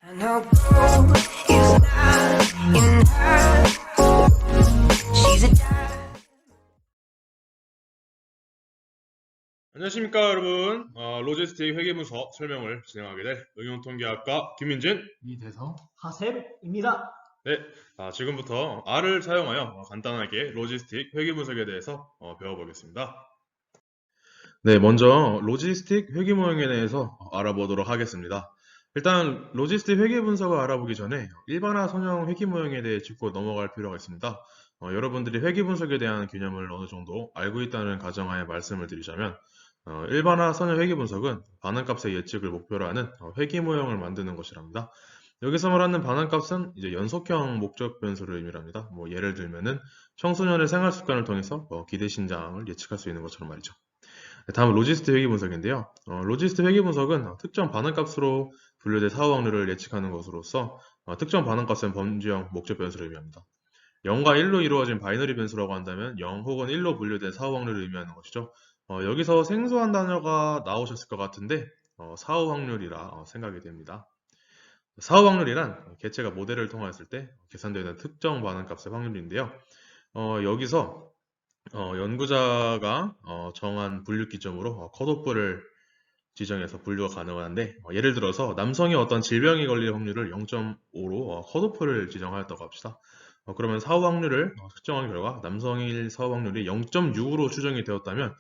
I know gold is not in her. She's a diamond. 안녕하십니까 여러분. 로지스틱 회계문서 설명을 진행하게 될 응용통계학과 김민진. 이대성 하셉입니다. 네, 지금부터 R을 사용하여 간단하게 로지스틱 회계분석에 대해서 배워보겠습니다. 네, 먼저 로지스틱 회계모형에 대해서 알아보도록 하겠습니다. 일단 로지스틱 회계분석을 알아보기 전에 일반화 선형 회계모형에 대해 짚고 넘어갈 필요가 있습니다. 여러분들이 회계분석에 대한 개념을 어느 정도 알고 있다는 가정하에 말씀을 드리자면 일반화 선형 회계분석은 반환값의 예측을 목표로 하는 회계모형을 만드는 것이랍니다. 여기서 말하는 반환값은 이제 연속형 목적 변수를 의미합니다. 예를 들면은 청소년의 생활 습관을 통해서 기대 신장을 예측할 수 있는 것처럼 말이죠. 다음은 로지스트 회계 분석인데요. 로지스트 회계 분석은 특정 반환값으로 분류된 사후 확률을 예측하는 것으로서 특정 반환값은 범주형 목적 변수를 의미합니다. 0과 1로 이루어진 바이너리 변수라고 한다면 0 혹은 1로 분류된 사후 확률을 의미하는 것이죠. 여기서 생소한 단어가 나오셨을 것 같은데 사후 확률이라 생각이 됩니다. 사후 확률이란 개체가 모델을 통과했을 때 계산되는 특정 반환값의 확률인데요. 여기서 연구자가 정한 분류 기점으로 컷오프를 지정해서 분류가 가능한데 예를 들어서 남성이 어떤 질병이 걸릴 확률을 0.5로 컷오프를 지정하였다고 합시다. 그러면 사후 확률을 측정한 결과 남성일 사후 확률이 0.6으로 추정이 되었다면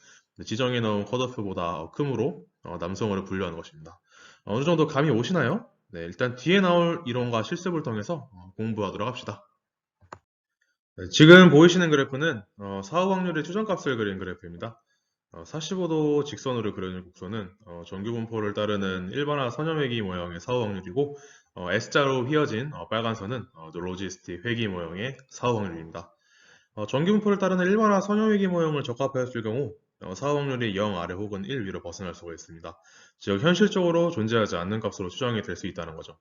지정해 놓은 컷오프보다 크므로 남성으로 분류하는 것입니다. 어느 정도 감이 오시나요? 네, 일단 뒤에 나올 이론과 실습을 통해서 공부하도록 합시다. 네, 지금 보이시는 그래프는 사후 확률의 추정값을 그린 그래프입니다. 45도 직선으로 그려진 곡선은 정규 분포를 따르는 일반화 선형회기 모형의 사후 확률이고 S자로 휘어진 빨간 선은 로지스틱 회기 모형의 사후 확률입니다. 정규 분포를 따르는 일반화 선형회기 모형을 적합하였을 경우 사후 확률이 0 아래 혹은 1 위로 벗어날 수가 있습니다. 즉 현실적으로 존재하지 않는 값으로 추정이 될 수 있다는 거죠.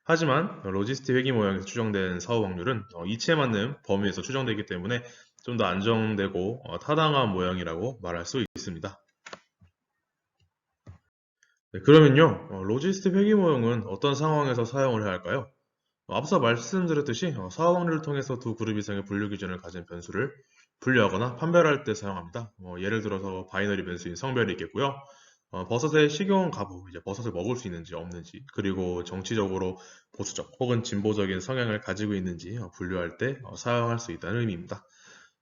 하지만 로지스틱 회기 모형에서 추정된 사후 확률은 이치에 맞는 범위에서 추정되기 때문에 좀 더 안정되고 타당한 모형이라고 말할 수 있습니다. 네, 그러면요, 로지스틱 회기 모형은 어떤 상황에서 사용을 해야 할까요? 앞서 말씀드렸듯이 사후 확률을 통해서 두 그룹 이상의 분류 기준을 가진 변수를 분류하거나 판별할 때 사용합니다. 예를 들어서 바이너리 변수인 성별이 있겠고요. 버섯의 식용 가부, 이제 버섯을 먹을 수 있는지 없는지, 그리고 정치적으로 보수적 혹은 진보적인 성향을 가지고 있는지 분류할 때 사용할 수 있다는 의미입니다.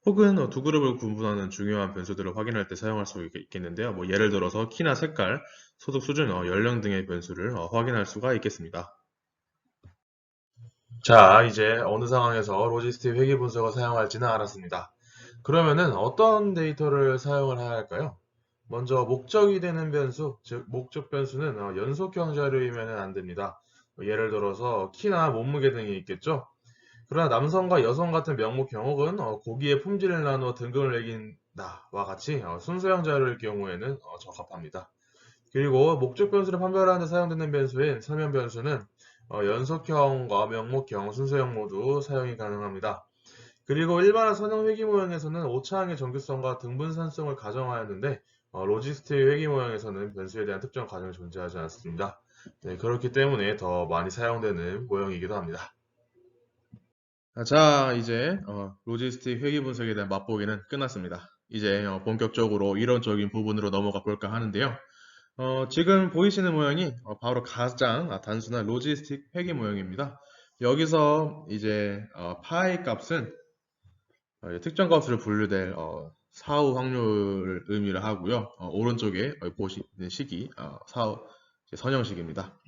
혹은 두 그룹을 구분하는 중요한 변수들을 확인할 때 사용할 수 있겠는데요. 예를 들어서 키나 색깔, 소득 수준, 연령 등의 변수를 확인할 수가 있겠습니다. 자, 이제 어느 상황에서 로지스틱 회계 분석을 사용할지는 알았습니다. 그러면은 어떤 데이터를 사용을 해야 할까요? 먼저 목적이 되는 변수, 즉 목적 변수는 연속형 자료이면 안 됩니다. 예를 들어서 키나 몸무게 등이 있겠죠. 그러나 남성과 여성 같은 명목 경옥은 고기의 품질을 나누어 등급을 매긴다와 같이 순서형 자료일 경우에는 적합합니다. 그리고 목적 변수를 판별하는 데 사용되는 변수인 설명 변수는 연속형과 명목형, 순서형 모두 사용이 가능합니다. 그리고 일반화 선형 회기 모형에서는 오차항의 정규성과 등분산성을 가정하였는데 로지스틱 회기 모형에서는 변수에 대한 특정 가정이 존재하지 않습니다. 네, 그렇기 때문에 더 많이 사용되는 모형이기도 합니다. 자, 이제 로지스틱 회기 분석에 대한 맛보기는 끝났습니다. 이제 본격적으로 이론적인 부분으로 넘어가 볼까 하는데요. 지금 보이시는 모형이 바로 가장 단순한 로지스틱 회계 모형입니다. 여기서 이제 파이 값은 특정 값으로 분류될 사후 확률을 의미를 하고요. 오른쪽에 보시는 식이 사후 선형식입니다.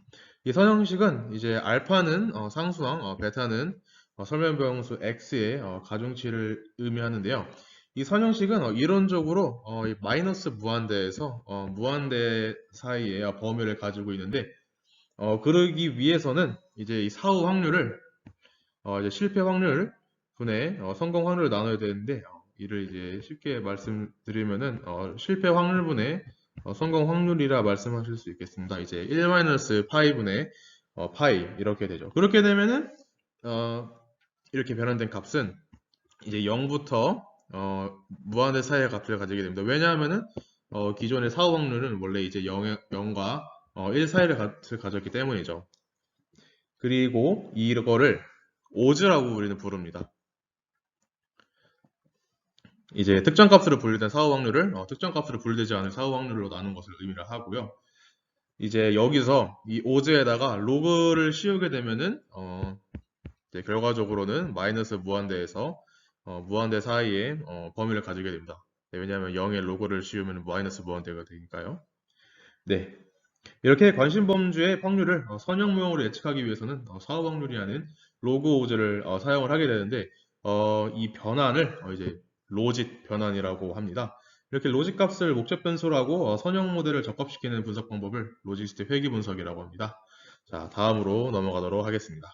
이 선형식은 이제 알파는 상수항, 베타는 설명변수 x의 가중치를 의미하는데요. 이 선형식은 이론적으로 이 마이너스 무한대에서 무한대 사이의 범위를 가지고 있는데 그러기 위해서는 이제 이 사후 확률을 이제 실패 확률 분의 성공 확률을 나눠야 되는데 이를 이제 쉽게 말씀드리면은 실패 확률분의 성공 확률이라 말씀하실 수 있겠습니다. 이제 1-파이 분의 파이 이렇게 되죠. 그렇게 되면은 이렇게 변환된 값은 이제 0부터 무한대 사이의 값을 가지게 됩니다. 왜냐하면은 기존의 사후 확률은 원래 이제 0과 1 사이의 값을 가졌기 때문이죠. 그리고 이거를 오즈라고 우리는 부릅니다. 이제 특정 값으로 분류된 사후 확률을 특정 값으로 분류되지 않은 사후 확률로 나눈 것을 의미를 하고요. 이제 여기서 이 오즈에다가 로그를 씌우게 되면은 이제 결과적으로는 마이너스 무한대에서 무한대 사이에 범위를 가지게 됩니다. 네, 왜냐하면 0에 로그를 씌우면 마이너스 무한대가 되니까요. 네, 이렇게 관심 범주의 확률을 선형모형으로 예측하기 위해서는 사후 확률이라는 로그 오즈를 사용을 하게 되는데 이 변환을 이제 로짓 변환이라고 합니다. 이렇게 로짓 값을 목적 변수로 하고 선형 모델을 적합시키는 분석 방법을 로지스틱 회귀 분석이라고 합니다. 자, 다음으로 넘어가도록 하겠습니다.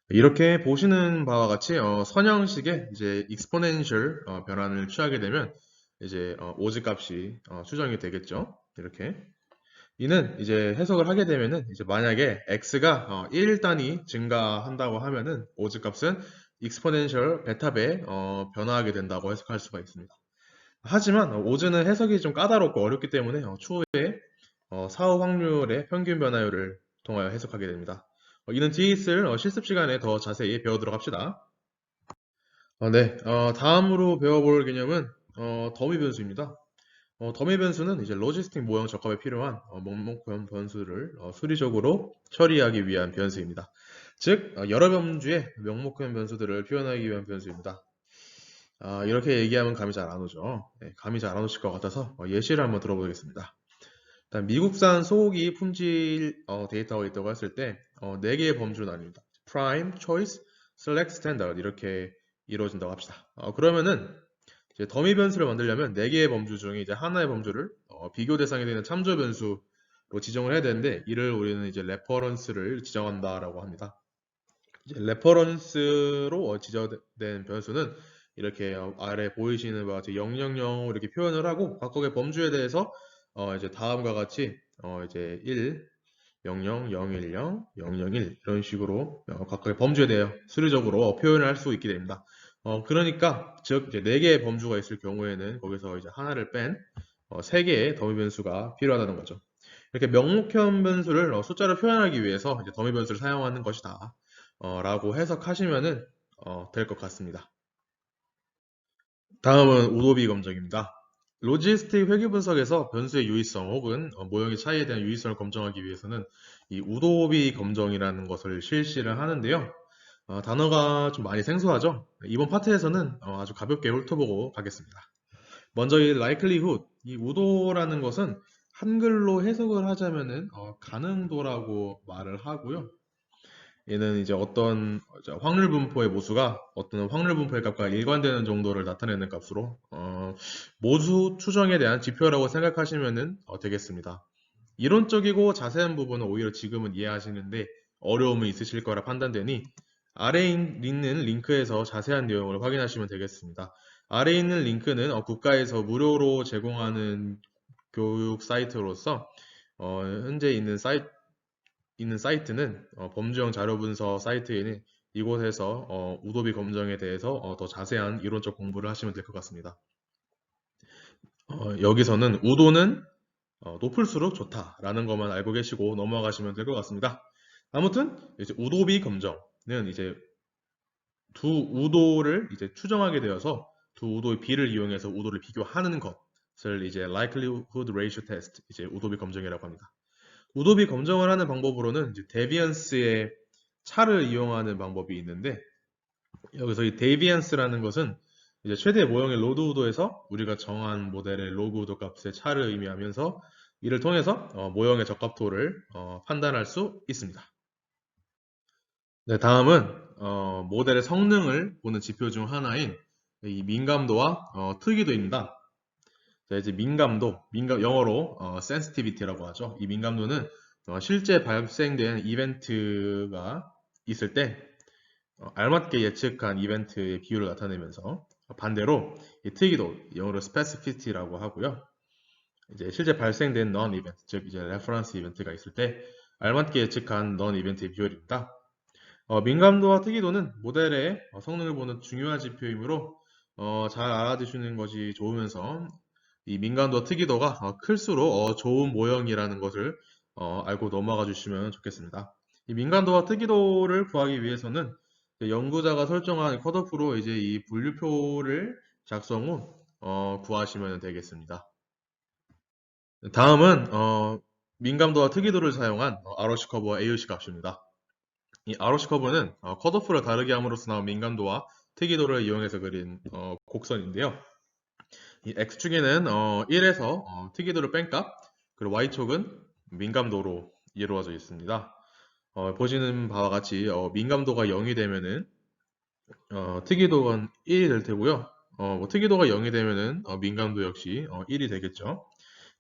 이렇게 보시는 바와 같이 선형식의 이제 익스포넨셜 변환을 취하게 되면 이제 오즈 값이 수정이 되겠죠. 이렇게 이는 이제 해석을 하게 되면은 이제 만약에 x가 1단위 증가한다고 하면은 오즈 값은 익스포넨셜 베타배 변화하게 된다고 해석할 수가 있습니다. 하지만 오즈는 해석이 좀 까다롭고 어렵기 때문에 추후에 사후 확률의 평균 변화율을 통하여 해석하게 됩니다. 이는 뒤에 있을 실습 시간에 더 자세히 배우도록 합시다. 네, 다음으로 배워볼 개념은 더미 변수입니다. 더미 변수는 이제 로지스틱 모형 적합에 필요한 목록 변수를 수리적으로 처리하기 위한 변수입니다. 즉, 여러 범주의 명목형 변수들을 표현하기 위한 변수입니다. 이렇게 얘기하면 감이 잘 안 오죠. 네, 감이 잘 안 오실 것 같아서 예시를 한번 들어보겠습니다. 일단 미국산 소고기 품질 데이터가 있다고 했을 때 4개의 범주로 나뉩니다. Prime, Choice, Select, Standard 이렇게 이루어진다고 합시다. 그러면은 이제 더미 변수를 만들려면 4개의 범주 중에 이제 하나의 범주를 비교 대상이 되는 참조 변수로 지정을 해야 되는데 이를 우리는 이제 레퍼런스를 지정한다라고 합니다. 이제 레퍼런스로 지정된 변수는 이렇게 아래 보이시는 바와 같이 000 이렇게 표현을 하고 각각의 범주에 대해서 이제 다음과 같이 이제 1, 00, 010, 001 이런 식으로 각각의 범주에 대해 수리적으로 표현을 할 수 있게 됩니다. 그러니까 즉 이제 4개의 범주가 있을 경우에는 거기서 이제 하나를 뺀 3개의 더미 변수가 필요하다는 거죠. 이렇게 명목형 변수를 숫자로 표현하기 위해서 이제 더미 변수를 사용하는 것이다. 라고 해석하시면은 될 것 같습니다. 다음은 우도비 검정입니다. 로지스틱 회귀 분석에서 변수의 유의성 혹은 모형의 차이에 대한 유의성을 검증하기 위해서는 이 우도비 검정이라는 것을 실시를 하는데요. 단어가 좀 많이 생소하죠? 이번 파트에서는 아주 가볍게 훑어보고 가겠습니다. 먼저 이 likelihood, 이 우도라는 것은 한글로 해석을 하자면은 가능도라고 말을 하고요. 얘는 이제 어떤 확률 분포의 모수가 어떤 확률 분포의 값과 일관되는 정도를 나타내는 값으로 모수 추정에 대한 지표라고 생각하시면 되겠습니다. 이론적이고 자세한 부분은 오히려 지금은 이해하시는데 어려움이 있으실 거라 판단되니 아래에 있는 링크에서 자세한 내용을 확인하시면 되겠습니다. 아래에 있는 링크는 국가에서 무료로 제공하는 교육 사이트로서 현재 있는 사이트는 범주형 자료 분석 사이트이니 이곳에서 우도비 검정에 대해서 더 자세한 이론적 공부를 하시면 될 것 같습니다. 여기서는 우도는 높을수록 좋다라는 것만 알고 계시고 넘어가시면 될 것 같습니다. 아무튼 이제 우도비 검정은 이제 두 우도를 이제 추정하게 되어서 두 우도의 비를 이용해서 우도를 비교하는 것을 이제 likelihood ratio test, 이제 우도비 검정이라고 합니다. 우도비 검정을 하는 방법으로는 이제 데비언스의 차를 이용하는 방법이 있는데 여기서 이 데비언스라는 것은 이제 최대 모형의 로드 우도에서 우리가 정한 모델의 로그 우도 값의 차를 의미하면서 이를 통해서 모형의 적합도를 판단할 수 있습니다. 네, 다음은 모델의 성능을 보는 지표 중 하나인 이 민감도와 특이도입니다. 자, 이제 민감도, 영어로 sensitivity라고 하죠. 이 민감도는 실제 발생된 이벤트가 있을 때 알맞게 예측한 이벤트의 비율을 나타내면서 반대로 이 특이도, 영어로 specificity라고 하고요. 이제 실제 발생된 non-event, 즉 이제 reference 이벤트가 있을 때 알맞게 예측한 non-event의 비율입니다. 민감도와 특이도는 모델의 성능을 보는 중요한 지표이므로 잘 알아두시는 것이 좋으면서 이 민감도와 특이도가 클수록 좋은 모형이라는 것을 알고 넘어가 주시면 좋겠습니다. 이 민감도와 특이도를 구하기 위해서는 연구자가 설정한 컷오프로 이제 이 분류표를 작성 후 구하시면 되겠습니다. 다음은 민감도와 특이도를 사용한 ROC 커브와 AUC 값입니다. 이 ROC 커브는 컷오프를 다르게 함으로써 나온 민감도와 특이도를 이용해서 그린 곡선인데요. 이 X축에는 1에서 특이도를 뺀 값, 그리고 Y축은 민감도로 이루어져 있습니다. 보시는 바와 같이 민감도가 0이 되면은 특이도가 1이 될 테고요. 특이도가 0이 되면은 민감도 역시 1이 되겠죠.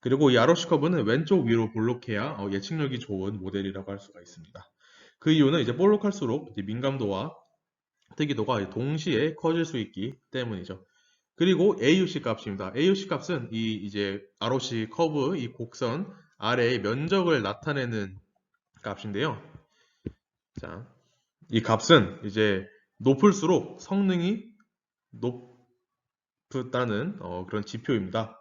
그리고 이 ROC 커브는 왼쪽 위로 볼록해야 예측력이 좋은 모델이라고 할 수가 있습니다. 그 이유는 이제 볼록할수록 이제 민감도와 특이도가 동시에 커질 수 있기 때문이죠. 그리고 AUC 값입니다. AUC 값은 이 이제 ROC 커브 이 곡선 아래의 면적을 나타내는 값인데요. 자, 이 값은 이제 높을수록 성능이 높다는 그런 지표입니다.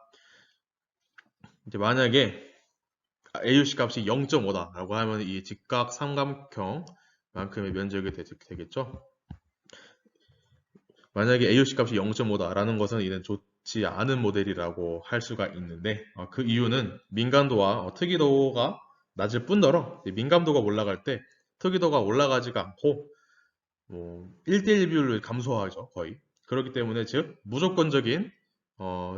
이제 만약에 AUC 값이 0.5다라고 하면 이 직각 삼각형만큼의 면적이 되겠죠. 만약에 AUC 값이 0.5다라는 것은 이는 좋지 않은 모델이라고 할 수가 있는데 그 이유는 민감도와 특이도가 낮을 뿐더러 민감도가 올라갈 때 특이도가 올라가지가 않고 1대1 비율로 감소하죠, 거의. 그렇기 때문에 즉 무조건적인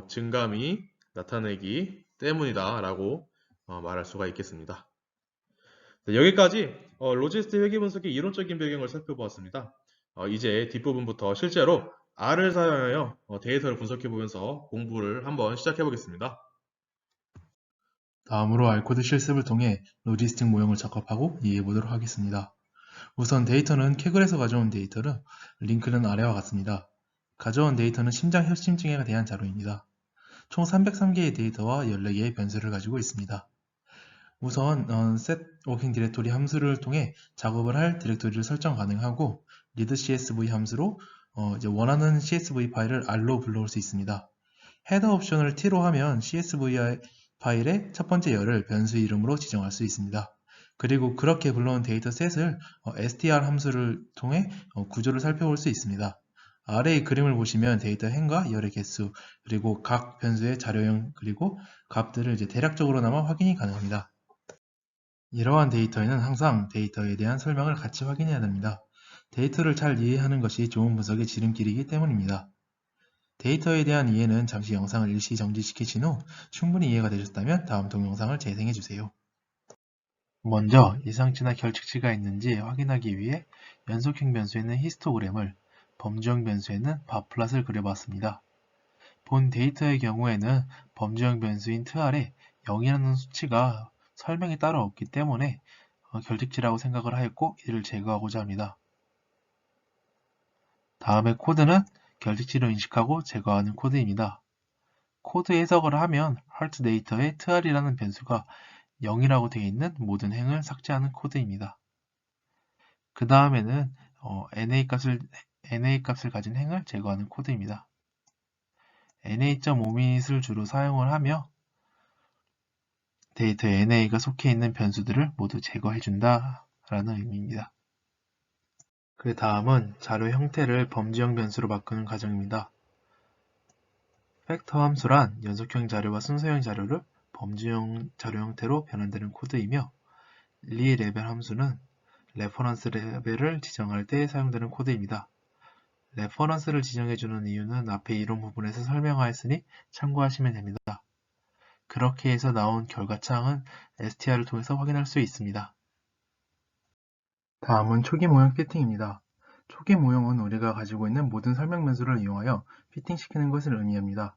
증감이 나타내기 때문이다라고 말할 수가 있겠습니다. 네, 여기까지 로지스틱 회계 분석의 이론적인 배경을 살펴보았습니다. 이제 뒷부분부터 실제로 R을 사용하여 데이터를 분석해 보면서 공부를 한번 시작해 보겠습니다. 다음으로 R코드 실습을 통해 로지스틱 모형을 작업하고 이해해 보도록 하겠습니다. 우선 데이터는 캐글에서 가져온 데이터로 링크는 아래와 같습니다. 가져온 데이터는 심장혈심증에 대한 자료입니다. 총 303개의 데이터와 14개의 변수를 가지고 있습니다. 우선 set working directory 함수를 통해 작업을 할 디렉토리를 설정 가능하고 readcsv 함수로 이제 원하는 CSV 파일을 R로 불러올 수 있습니다. 헤더 옵션을 T로 하면 CSV 파일의 첫 번째 열을 변수 이름으로 지정할 수 있습니다. 그리고 그렇게 불러온 데이터셋을 str 함수를 통해 구조를 살펴볼 수 있습니다. 아래의 그림을 보시면 데이터 행과 열의 개수, 그리고 각 변수의 자료형, 그리고 값들을 이제 대략적으로나마 확인이 가능합니다. 이러한 데이터에는 항상 데이터에 대한 설명을 같이 확인해야 됩니다. 데이터를 잘 이해하는 것이 좋은 분석의 지름길이기 때문입니다. 데이터에 대한 이해는 잠시 영상을 일시 정지시키신 후 충분히 이해가 되셨다면 다음 동영상을 재생해주세요. 먼저 예상치나 결측치가 있는지 확인하기 위해 연속형 변수에는 히스토그램을, 범주형 변수에는 바플롯을 그려봤습니다. 본 데이터의 경우에는 범주형 변수인 tr에 0이라는 수치가 설명이 따로 없기 때문에 결측치라고 생각을 하였고 이를 제거하고자 합니다. 다음에 코드는 결측치로 인식하고 제거하는 코드입니다. 코드 해석을 하면 heart 데이터에 tr이라는 변수가 0이라고 되어 있는 모든 행을 삭제하는 코드입니다. 그 다음에는 NA 값을 가진 행을 제거하는 코드입니다. NA.5min을 주로 사용을 하며 데이터에 NA가 속해 있는 변수들을 모두 제거해준다 라는 의미입니다. 그 다음은 자료 형태를 범주형 변수로 바꾸는 과정입니다. 팩터 함수란 연속형 자료와 순서형 자료를 범주형 자료 형태로 변환되는 코드이며 리레벨 함수는 레퍼런스 레벨을 지정할 때 사용되는 코드입니다. 레퍼런스를 지정해주는 이유는 앞에 이론 부분에서 설명하였으니 참고하시면 됩니다. 그렇게 해서 나온 결과창은 str를 통해서 확인할 수 있습니다. 다음은 초기 모형 피팅입니다. 초기 모형은 우리가 가지고 있는 모든 설명 변수를 이용하여 피팅시키는 것을 의미합니다.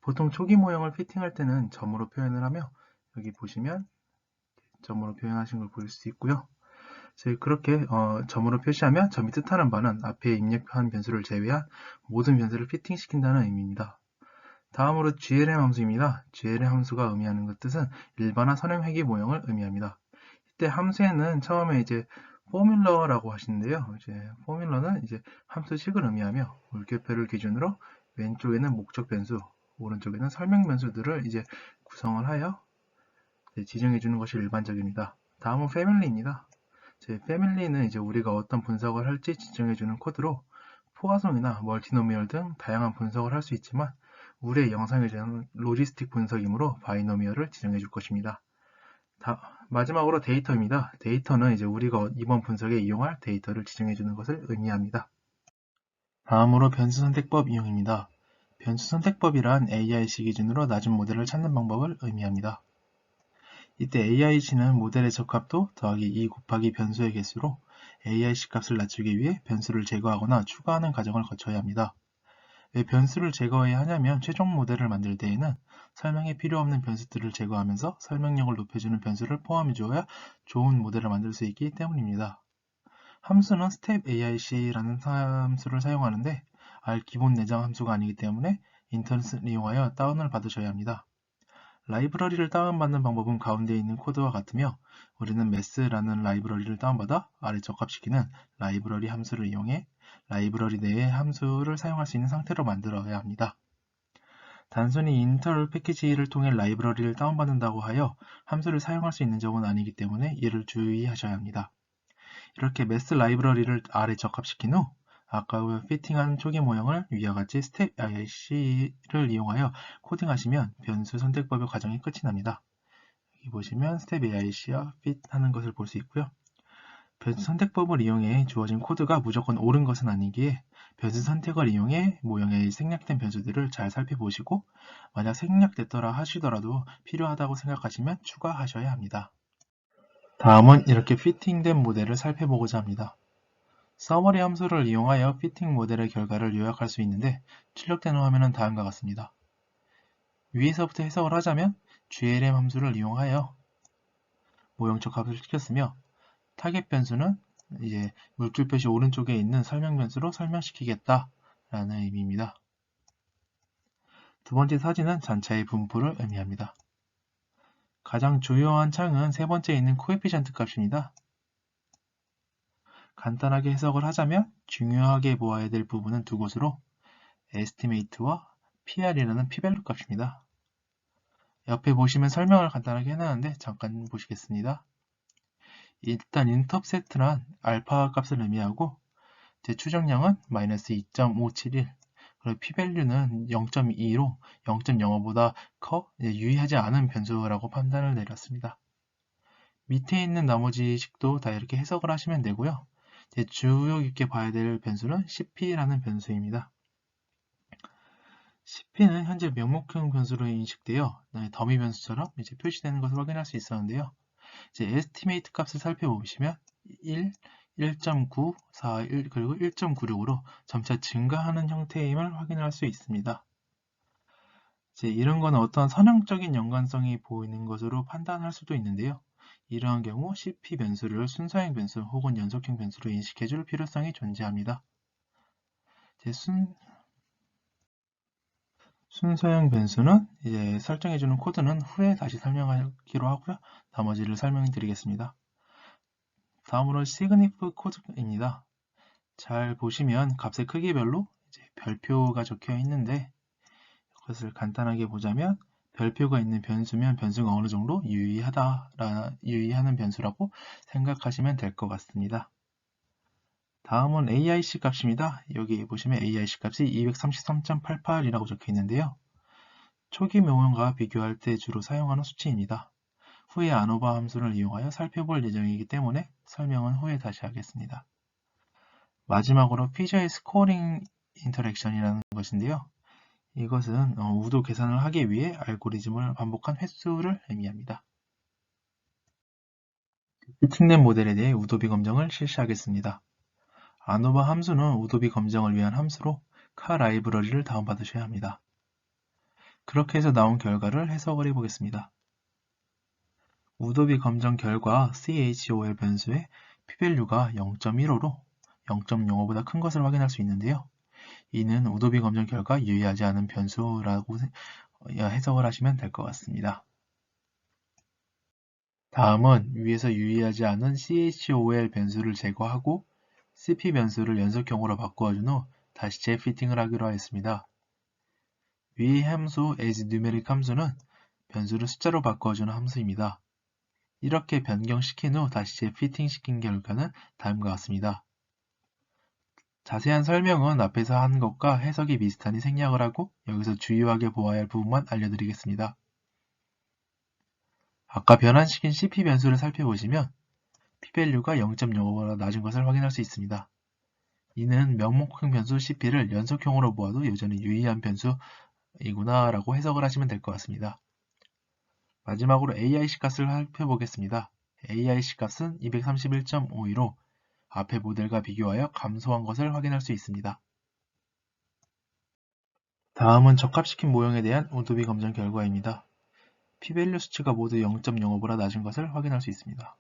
보통 초기 모형을 피팅할 때는 점으로 표현을 하며 여기 보시면 점으로 표현하신 걸 보일 수 있고요. 그렇게 점으로 표시하면 점이 뜻하는 바는 앞에 입력한 변수를 제외한 모든 변수를 피팅시킨다는 의미입니다. 다음으로 glm 함수입니다. glm 함수가 의미하는 것 뜻은 일반화 선형 회귀 모형을 의미합니다. 이때 함수에는 처음에 이제 포뮬러라고 하시는데요. 포뮬러는 함수식을 의미하며 물결표를 기준으로 왼쪽에는 목적 변수, 오른쪽에는 설명 변수들을 구성을 하여 지정해 주는 것이 일반적입니다. 다음은 패밀리입니다. 패밀리는 이제 우리가 어떤 분석을 할지 지정해주는 코드로 포화송이나 멀티노미얼 등 다양한 분석을 할 수 있지만 우리의 영상의 주제는 로지스틱 분석이므로 바이노미얼을 지정해 줄 것입니다. 마지막으로 데이터입니다. 데이터는 이제 우리가 이번 분석에 이용할 데이터를 지정해 주는 것을 의미합니다. 다음으로 변수 선택법 이용입니다. 변수 선택법이란 AIC 기준으로 낮은 모델을 찾는 방법을 의미합니다. 이때 AIC는 모델의 적합도 더하기 2 곱하기 변수의 개수로 AIC 값을 낮추기 위해 변수를 제거하거나 추가하는 과정을 거쳐야 합니다. 왜 변수를 제거해야 하냐면 최종 모델을 만들 때에는 설명에 필요 없는 변수들을 제거하면서 설명력을 높여주는 변수를 포함해 주어야 좋은 모델을 만들 수 있기 때문입니다. 함수는 step AIC라는 함수를 사용하는데 R 기본 내장 함수가 아니기 때문에 인터넷을 이용하여 다운을 받으셔야 합니다. 라이브러리를 다운받는 방법은 가운데 있는 코드와 같으며 우리는 math라는 라이브러리를 다운받아 R에 적합시키는 라이브러리 함수를 이용해 라이브러리 내의 함수를 사용할 수 있는 상태로 만들어야 합니다. 단순히 인털 패키지를 통해 라이브러리를 다운받는다고 하여 함수를 사용할 수 있는 점은 아니기 때문에 이를 주의하셔야 합니다. 이렇게 math 라이브러리를 R에 적합시킨 후 아까 피팅한 초기 모형을 위와 같이 step AIC를 이용하여 코딩하시면 변수 선택법의 과정이 끝이 납니다. 여기 보시면 step AIC와 fit 하는 것을 볼 수 있고요. 변수 선택법을 이용해 주어진 코드가 무조건 옳은 것은 아니기에 변수 선택을 이용해 모형에 생략된 변수들을 잘 살펴보시고 만약 생략됐더라 하시더라도 필요하다고 생각하시면 추가하셔야 합니다. 다음은 이렇게 피팅된 모델을 살펴보고자 합니다. 서머리 함수를 이용하여 피팅 모델의 결과를 요약할 수 있는데 출력되는 화면은 다음과 같습니다. 위에서부터 해석을 하자면 glm 함수를 이용하여 모형적 값을 시켰으며 타겟 변수는 이제 물줄 표시 오른쪽에 있는 설명 변수로 설명시키겠다 라는 의미입니다. 두 번째 사진은 전체의 분포를 의미합니다. 가장 주요한 창은 세 번째에 있는 코에피션트 값입니다. 간단하게 해석을 하자면 중요하게 보아야 될 부분은 두 곳으로 estimate와 pr이라는 p밸류 값입니다. 옆에 보시면 설명을 간단하게 해놨는데 잠깐 보시겠습니다. 일단 인터셉트란 알파 값을 의미하고 제 추정량은 -2.571 그리고 p밸류는 0.2로 0.05보다 커 유의하지 않은 변수라고 판단을 내렸습니다. 밑에 있는 나머지 식도 다 이렇게 해석을 하시면 되고요. 주요 깊게 봐야 될 변수는 cp라는 변수입니다. cp는 현재 명목형 변수로 인식되어 더미 변수처럼 이제 표시되는 것을 확인할 수 있었는데요. 이제 estimate 값을 살펴보시면 1, 1.9, 4, 1, 그리고 1.96으로 점차 증가하는 형태임을 확인할 수 있습니다. 이제 이런 건 어떤 선형적인 연관성이 보이는 것으로 판단할 수도 있는데요. 이러한 경우 cp 변수를 순서형 변수 혹은 연속형 변수로 인식해 줄 필요성이 존재합니다. 순서형 변수는 이제 설정해주는 코드는 후에 다시 설명하기로 하고요. 나머지를 설명드리겠습니다. 다음으로 signif 코드입니다. 잘 보시면 값의 크기별로 이제 별표가 적혀 있는데 이것을 간단하게 보자면 별표가 있는 변수면 변수가 어느 정도 유의하는 변수라고 생각하시면 될 것 같습니다. 다음은 AIC 값입니다. 여기 보시면 AIC 값이 233.88이라고 적혀 있는데요. 초기 모형과 비교할 때 주로 사용하는 수치입니다. 후에 ANOVA 함수를 이용하여 살펴볼 예정이기 때문에 설명은 후에 다시 하겠습니다. 마지막으로 피저의 스코어링 인터랙션이라는 것인데요. 이것은 우도 계산을 하기 위해 알고리즘을 반복한 횟수를 의미합니다. 피팅된 모델에 대해 우도비 검정을 실시하겠습니다. ANOVA 함수는 우도비 검정을 위한 함수로 카 라이브러리를 다운받으셔야 합니다. 그렇게 해서 나온 결과를 해석을 해보겠습니다. 우도비 검정 결과 CHOL 변수의 p밸류가 0.15로 0.05보다 큰 것을 확인할 수 있는데요. 이는 우도비 검정 결과 유의하지 않은 변수라고 해석을 하시면 될 것 같습니다. 다음은 위에서 유의하지 않은 CHOL 변수를 제거하고 CP 변수를 연속형으로 바꾸어준 후 다시 재피팅을 하기로 하였습니다. 위의 함수 asNumeric 함수는 변수를 숫자로 바꾸어주는 함수입니다. 이렇게 변경시킨 후 다시 재피팅시킨 결과는 다음과 같습니다. 자세한 설명은 앞에서 한 것과 해석이 비슷하니 생략을 하고 여기서 주의하게 보아야 할 부분만 알려드리겠습니다. 아까 변환시킨 CP 변수를 살펴보시면 pValue가 0.05보다 낮은 것을 확인할 수 있습니다. 이는 명목형 변수 CP를 연속형으로 보아도 여전히 유의한 변수이구나 라고 해석을 하시면 될 것 같습니다. 마지막으로 AIC 값을 살펴보겠습니다. AIC 값은 231.52로 앞의 모델과 비교하여 감소한 것을 확인할 수 있습니다. 다음은 적합시킨 모형에 대한 오도비 검정 결과입니다. pValue 수치가 모두 0.05보다 낮은 것을 확인할 수 있습니다.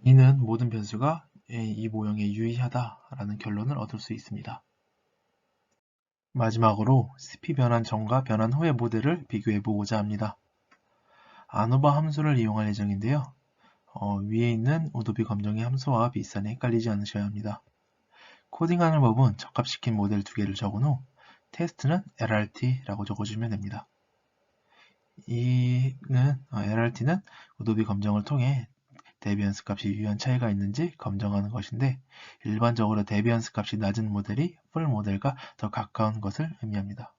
이는 모든 변수가 이 모형에 유의하다라는 결론을 얻을 수 있습니다. 마지막으로 CP 변환 전과 변환 후의 모델을 비교해보고자 합니다. 아노바 함수를 이용할 예정인데요. 위에 있는 오도비 검정의 함수와 비슷하니 헷갈리지 않으셔야 합니다. 코딩하는 법은 적합시킨 모델 두 개를 적은 후 테스트는 LRT라고 적어주면 됩니다. LRT는 오도비 검정을 통해 데비언스 값이 유의한 차이가 있는지 검정하는 것인데 일반적으로 데비언스 값이 낮은 모델이 풀 모델과 더 가까운 것을 의미합니다.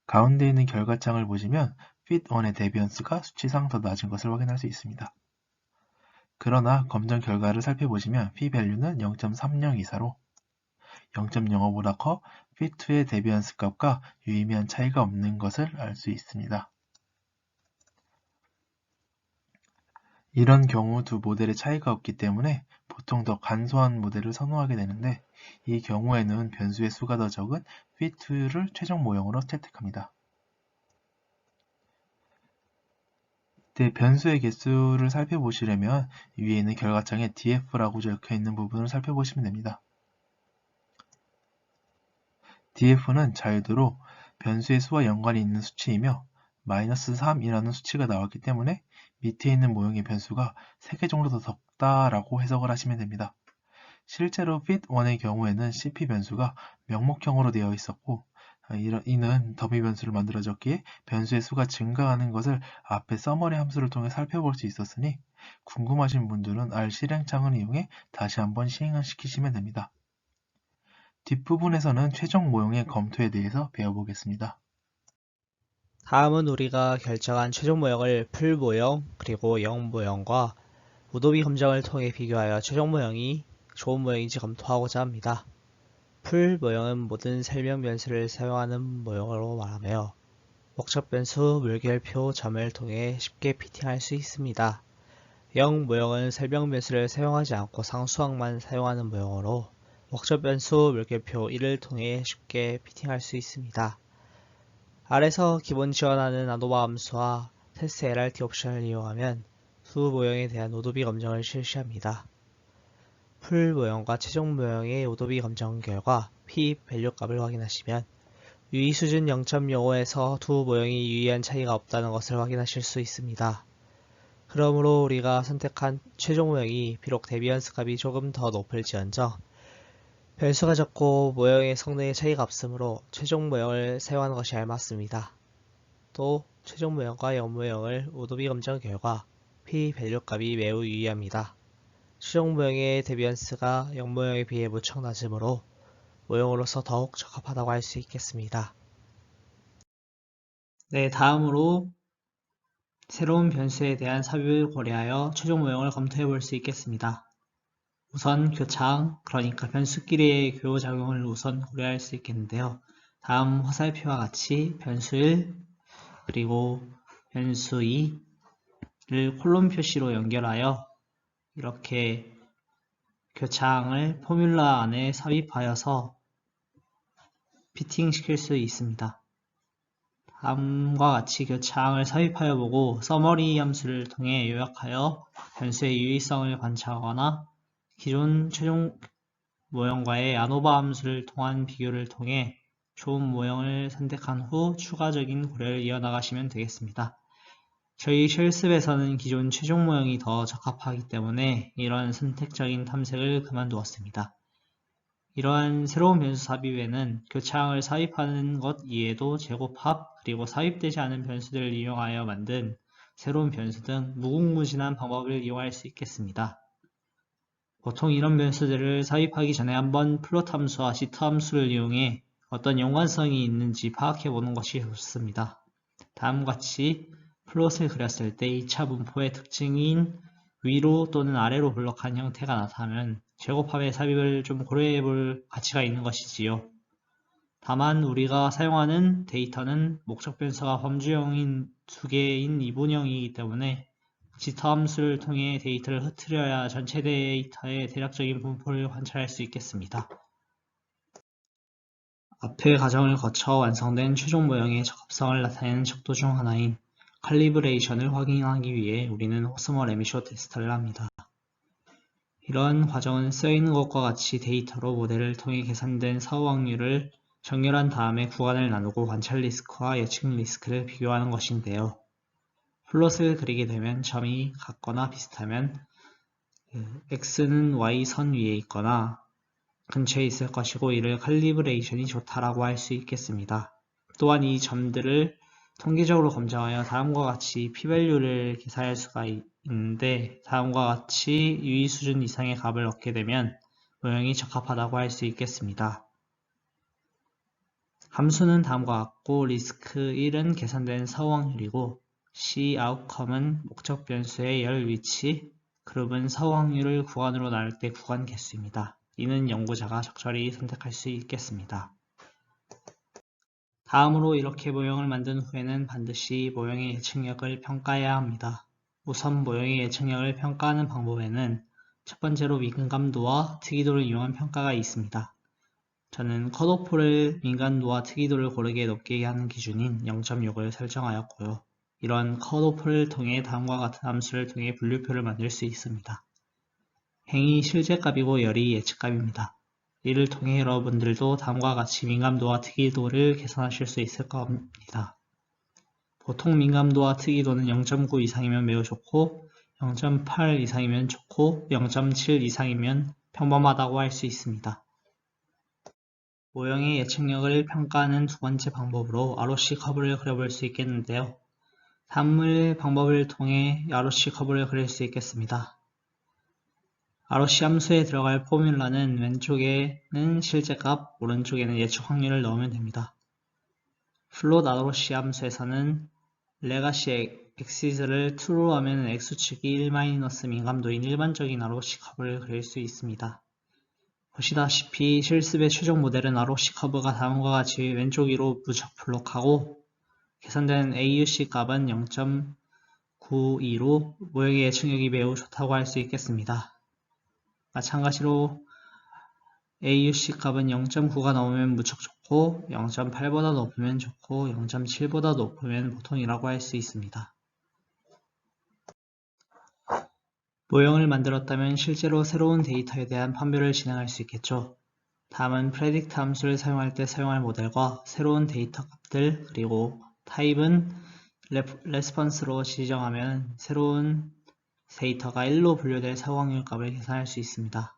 가운데 있는 결과창을 보시면 fit1의 데비언스가 수치상 더 낮은 것을 확인할 수 있습니다. 그러나 검정 결과를 살펴보시면 pValue는 0.30 이사로 0.05보다 커 fit2의 데비언스 값과 유의미한 차이가 없는 것을 알 수 있습니다. 이런 경우 두 모델의 차이가 없기 때문에 보통 더 간소한 모델을 선호하게 되는데 이 경우에는 변수의 수가 더 적은 fit2를 최종 모형으로 채택합니다. 이때 변수의 개수를 살펴보시려면 위에 있는 결과창에 df라고 적혀 있는 부분을 살펴보시면 됩니다. df는 자유도로 변수의 수와 연관이 있는 수치이며 -3이라는 수치가 나왔기 때문에 밑에 있는 모형의 변수가 3개 정도 더 적다라고 해석을 하시면 됩니다. 실제로 fit1의 경우에는 cp 변수가 명목형으로 되어 있었고 이는 더미 변수를 만들어졌기에 변수의 수가 증가하는 것을 앞에 서머리 함수를 통해 살펴볼 수 있었으니 궁금하신 분들은 R 실행창을 이용해 다시 한번 시행을 시키시면 됩니다. 뒷부분에서는 최종 모형의 검토에 대해서 배워보겠습니다. 다음은 우리가 결정한 최종 모형을 풀 모형 그리고 영 모형과 오도비 검정을 통해 비교하여 최종 모형이 좋은 모형인지 검토하고자 합니다. 풀 모형은 모든 설명 변수를 사용하는 모형으로 말하며 목적 변수, 물결표, 점을 통해 쉽게 피팅할 수 있습니다. 영 모형은 설명 변수를 사용하지 않고 상수항만 사용하는 모형으로 목적 변수, 물결표 1을 통해 쉽게 피팅할 수 있습니다. 아래서 기본 지원하는 아노바 함수와 테스트 LRT 옵션을 이용하면 두 모형에 대한 오도비 검정을 실시합니다. 풀 모형과 최종 모형의 오도비 검정 결과 pValue 값을 확인하시면 유의 수준 0.05에서 두 모형이 유의한 차이가 없다는 것을 확인하실 수 있습니다. 그러므로 우리가 선택한 최종 모형이 비록 데비언스 값이 조금 더 높을지언정 변수가 적고 모형의 성능에 차이가 없으므로 최종 모형을 사용하는 것이 알맞습니다. 또 최종 모형과 영 모형을 오도비 검정 결과 pValue 값이 매우 유의합니다. 최종 모형의 데비언스가 영 모형에 비해 무척 낮으므로 모형으로서 더욱 적합하다고 할 수 있겠습니다. 네, 다음으로 새로운 변수에 대한 삽입을 고려하여 최종 모형을 검토해 볼 수 있겠습니다. 우선 교차항, 그러니까 변수끼리의 교호작용을 우선 고려할 수 있겠는데요. 다음 화살표와 같이 변수 1 그리고 변수 2를 콜론 표시로 연결하여 이렇게 교차항을 포뮬라 안에 삽입하여서 피팅 시킬 수 있습니다. 다음과 같이 교차항을 삽입하여 보고 서머리 함수를 통해 요약하여 변수의 유의성을 관찰하거나 기존 최종 모형과의 아노바 함수를 통한 비교를 통해 좋은 모형을 선택한 후 추가적인 고려를 이어나가시면 되겠습니다. 저희 실습에서는 기존 최종 모형이 더 적합하기 때문에 이런 선택적인 탐색을 그만두었습니다. 이러한 새로운 변수 삽입에는 교차항을 삽입하는 것 이외에도 제곱합, 그리고 삽입되지 않은 변수들을 이용하여 만든 새로운 변수 등 무궁무진한 방법을 이용할 수 있겠습니다. 보통 이런 변수들을 삽입하기 전에 한번 플롯 함수와 지터 함수를 이용해 어떤 연관성이 있는지 파악해 보는 것이 좋습니다. 다음과 같이 플롯을 그렸을 때 2차 분포의 특징인 위로 또는 아래로 블록한 형태가 나타나면 제곱합의 삽입을 좀 고려해 볼 가치가 있는 것이지요. 다만 우리가 사용하는 데이터는 목적 변수가 범주형인 두 개인 이분형이기 때문에 지터 함수를 통해 데이터를 흩트려야 전체 데이터의 대략적인 분포를 관찰할 수 있겠습니다. 앞의 과정을 거쳐 완성된 최종 모형의 적합성을 나타내는 척도 중 하나인 칼리브레이션을 확인하기 위해 우리는 호스머 레미쇼 테스트를 합니다. 이러한 과정은 쓰여있는 것과 같이 데이터로 모델을 통해 계산된 사후 확률을 정렬한 다음에 구간을 나누고 관찰 리스크와 예측 리스크를 비교하는 것인데요. 플롯을 그리게 되면 점이 같거나 비슷하면 x는 y선 위에 있거나 근처에 있을 것이고 이를 칼리브레이션이 좋다라고 할 수 있겠습니다. 또한 이 점들을 통계적으로 검증하여 다음과 같이 p-value를 계산할 수가 있는데 다음과 같이 유의 수준 이상의 값을 얻게 되면 모형이 적합하다고 할 수 있겠습니다. 함수는 다음과 같고 리스크 1은 계산된 사후 확률이고 C outcome은 목적 변수의 열 위치, 그룹은 사후 확률을 구간으로 나눌 때 구간 개수입니다. 이는 연구자가 적절히 선택할 수 있겠습니다. 다음으로 이렇게 모형을 만든 후에는 반드시 모형의 예측력을 평가해야 합니다. 우선 모형의 예측력을 평가하는 방법에는 첫 번째로 민감도와 특이도를 이용한 평가가 있습니다. 저는 컷오프를 민감도와 특이도를 고르게 높게 하는 기준인 0.6을 설정하였고요. 이런 컷오프를 통해 다음과 같은 함수를 통해 분류표를 만들 수 있습니다. 행이 실제값이고 열이 예측값입니다. 이를 통해 여러분들도 다음과 같이 민감도와 특이도를 계산하실 수 있을 겁니다. 보통 민감도와 특이도는 0.9 이상이면 매우 좋고 0.8 이상이면 좋고 0.7 이상이면 평범하다고 할 수 있습니다. 모형의 예측력을 평가하는 두 번째 방법으로 ROC 커브를 그려볼 수 있겠는데요. 다음의 방법을 통해 ROC 커브를 그릴 수 있겠습니다. ROC 함수에 들어갈 포뮬러는 왼쪽에는 실제값, 오른쪽에는 예측 확률을 넣으면 됩니다. 플롯 ROC 함수에서는 레가시 엑시스를 true로 하면 x축이 1- 민감도인 일반적인 ROC 커브를 그릴 수 있습니다. 보시다시피 실습의 최종 모델은 ROC 커브가 다음과 같이 왼쪽 위로 무척 블록하고 계산된 AUC 값은 0.92로 모형의 예측력이 매우 좋다고 할 수 있겠습니다. 마찬가지로 AUC 값은 0.9가 넘으면 무척 좋고 0.8보다 높으면 좋고 0.7보다 높으면 보통이라고 할 수 있습니다. 모형을 만들었다면 실제로 새로운 데이터에 대한 판별을 진행할 수 있겠죠. 다음은 predict 함수를 사용할 때 사용할 모델과 새로운 데이터 값들 그리고 타입은 response로 지정하면 새로운 데이터가 1로 분류될 사후 확률 값을 계산할 수 있습니다.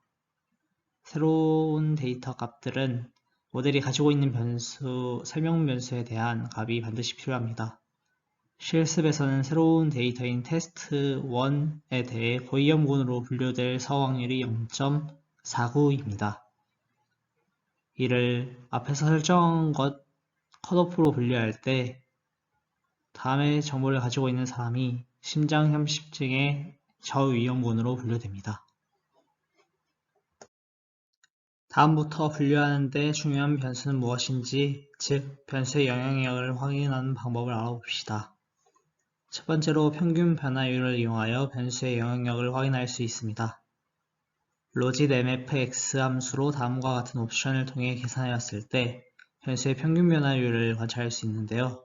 새로운 데이터 값들은 모델이 가지고 있는 변수, 설명 변수에 대한 값이 반드시 필요합니다. 실습에서는 새로운 데이터인 테스트 1에 대해 고위험군으로 분류될 사후 확률이 0.49입니다. 이를 앞에서 설정한 것 컷오프로 분류할 때 다음의 정보를 가지고 있는 사람이 심장염십증의 저위험군으로 분류됩니다. 다음부터 분류하는 데 중요한 변수는 무엇인지, 즉 변수의 영향력을 확인하는 방법을 알아봅시다. 첫 번째로 평균 변화율을 이용하여 변수의 영향력을 확인할 수 있습니다. logitmfx 함수로 다음과 같은 옵션을 통해 계산하였을 때 변수의 평균 변화율을 관찰할 수 있는데요.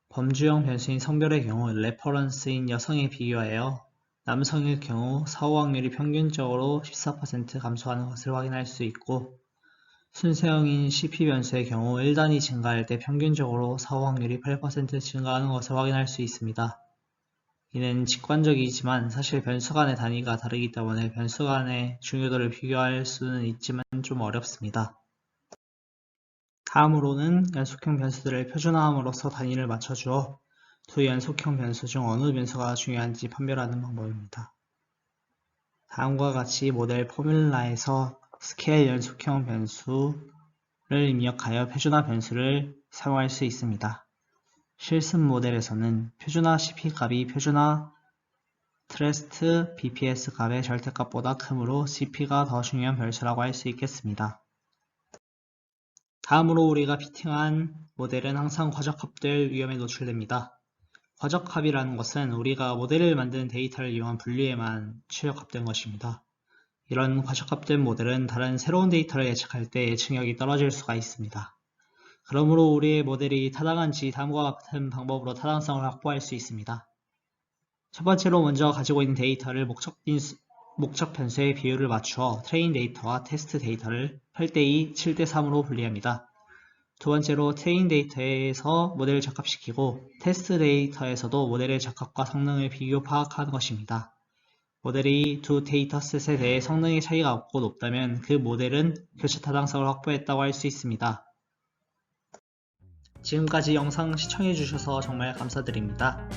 범주형 변수인 성별의 경우 레퍼런스인 여성에 비교하여 남성일 경우 사후 확률이 평균적으로 14% 감소하는 것을 확인할 수 있고 순서형인 CP 변수의 경우 1단위 증가할 때 평균적으로 사후 확률이 8% 증가하는 것을 확인할 수 있습니다. 이는 직관적이지만 사실 변수 간의 단위가 다르기 때문에 변수 간의 중요도를 비교할 수는 있지만 좀 어렵습니다. 다음으로는 연속형 변수들을 표준화함으로써 단위를 맞춰주어 두 연속형 변수 중 어느 변수가 중요한지 판별하는 방법입니다. 다음과 같이 모델 포뮬라에서 스케일 연속형 변수를 입력하여 표준화 변수를 사용할 수 있습니다. 실습 모델에서는 표준화 CP 값이 표준화 트레스트 BPS 값의 절대값보다 크므로 CP가 더 중요한 변수라고 할 수 있겠습니다. 다음으로 우리가 피팅한 모델은 항상 과적합될 위험에 노출됩니다. 과적합이라는 것은 우리가 모델을 만드는 데이터를 이용한 분류에만 최적합된 것입니다. 이런 과적합된 모델은 다른 새로운 데이터를 예측할 때 예측력이 떨어질 수가 있습니다. 그러므로 우리의 모델이 타당한지 다음과 같은 방법으로 타당성을 확보할 수 있습니다. 첫 번째로 먼저 가지고 있는 데이터를 목적 변수의 비율을 맞추어 트레인 데이터와 테스트 데이터를 8대2, 7대3으로 분리합니다. 두 번째로 트레인 데이터에서 모델을 적합시키고 테스트 데이터에서도 모델의 적합과 성능을 비교 파악하는 것입니다. 모델이 두 데이터셋에 대해 성능의 차이가 없고 높다면 그 모델은 교차 타당성을 확보했다고 할 수 있습니다. 지금까지 영상 시청해주셔서 정말 감사드립니다.